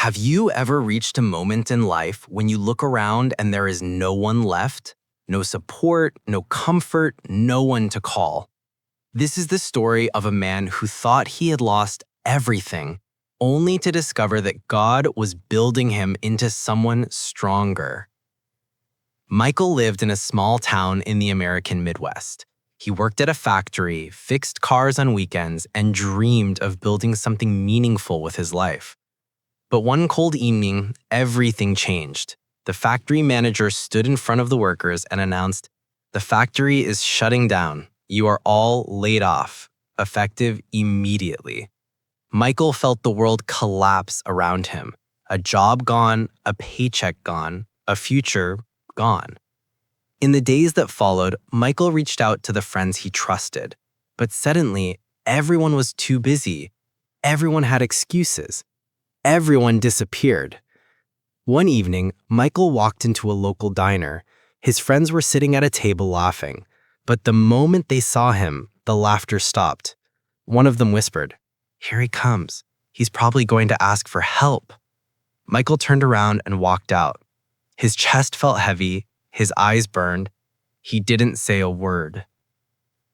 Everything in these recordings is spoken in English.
Have you ever reached a moment in life when you look around and there is no one left? No support, no comfort, no one to call. This is the story of a man who thought he had lost everything, only to discover that God was building him into someone stronger. Michael lived in a small town in the American Midwest. He worked at a factory, fixed cars on weekends, and dreamed of building something meaningful with his life. But one cold evening, everything changed. The factory manager stood in front of the workers and announced, "The factory is shutting down. You are all laid off, effective immediately." Michael felt the world collapse around him. A job gone, a paycheck gone, a future gone. In the days that followed, Michael reached out to the friends he trusted. But suddenly, everyone was too busy. Everyone had excuses. Everyone disappeared. One evening, Michael walked into a local diner. His friends were sitting at a table laughing. But the moment they saw him, the laughter stopped. One of them whispered, "Here he comes. He's probably going to ask for help." Michael turned around and walked out. His chest felt heavy, his eyes burned. He didn't say a word.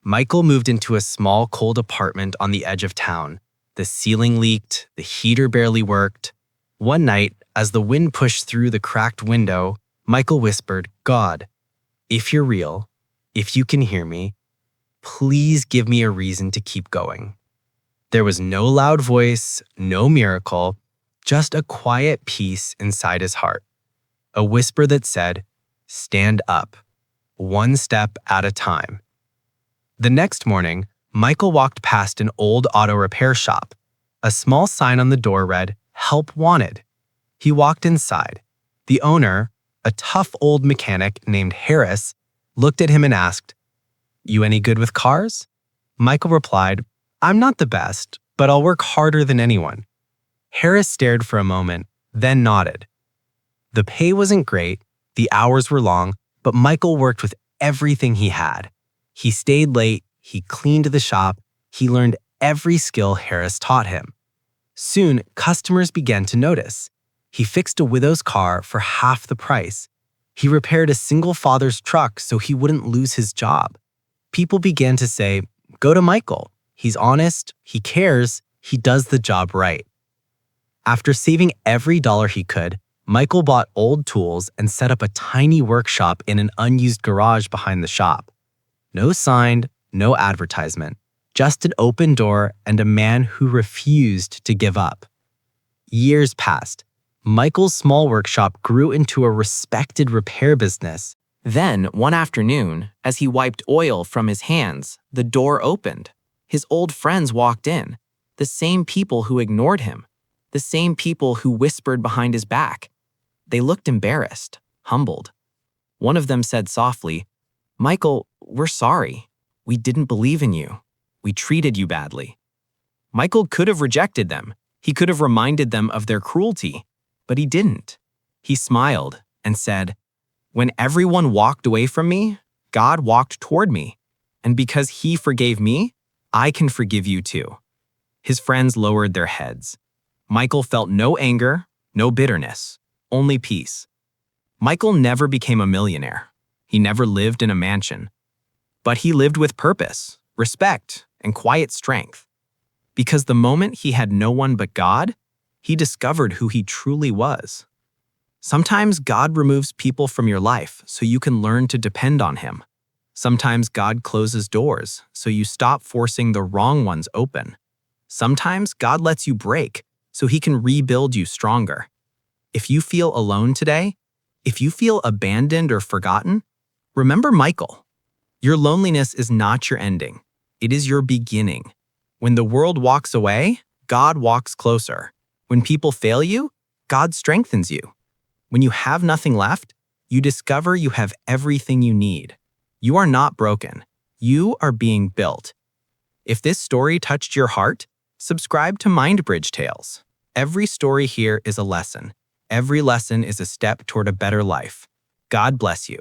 Michael moved into a small, cold apartment on the edge of town. The ceiling leaked, the heater barely worked. One night, as the wind pushed through the cracked window, Michael whispered, "God, if you're real, if you can hear me, please give me a reason to keep going." There was no loud voice, no miracle, just a quiet peace inside his heart. A whisper that said, "Stand up, one step at a time." The next morning, Michael walked past an old auto repair shop. A small sign on the door read, "Help Wanted." He walked inside. The owner, a tough old mechanic named Harris, looked at him and asked, "You any good with cars?" Michael replied, "I'm not the best, but I'll work harder than anyone." Harris stared for a moment, then nodded. The pay wasn't great, the hours were long, but Michael worked with everything he had. He stayed late, he cleaned the shop, he learned every skill Harris taught him. Soon, customers began to notice. He fixed a widow's car for half the price. He repaired a single father's truck so he wouldn't lose his job. People began to say, "Go to Michael. He's honest, he cares, he does the job right." After saving every dollar he could, Michael bought old tools and set up a tiny workshop in an unused garage behind the shop. No sign, no advertisement, just an open door and a man who refused to give up. Years passed. Michael's small workshop grew into a respected repair business. Then, one afternoon, as he wiped oil from his hands, the door opened. His old friends walked in, the same people who ignored him, the same people who whispered behind his back. They looked embarrassed, humbled. One of them said softly, "Michael, we're sorry. We didn't believe in you. We treated you badly." Michael could have rejected them. He could have reminded them of their cruelty, but he didn't. He smiled and said, "When everyone walked away from me, God walked toward me. And because he forgave me, I can forgive you too." His friends lowered their heads. Michael felt no anger, no bitterness, only peace. Michael never became a millionaire. He never lived in a mansion. But he lived with purpose, respect, and quiet strength. Because the moment he had no one but God, he discovered who he truly was. Sometimes God removes people from your life so you can learn to depend on him. Sometimes God closes doors so you stop forcing the wrong ones open. Sometimes God lets you break so he can rebuild you stronger. If you feel alone today, if you feel abandoned or forgotten, remember Michael. Your loneliness is not your ending. It is your beginning. When the world walks away, God walks closer. When people fail you, God strengthens you. When you have nothing left, you discover you have everything you need. You are not broken. You are being built. If this story touched your heart, subscribe to MindBridge Tales. Every story here is a lesson. Every lesson is a step toward a better life. God bless you.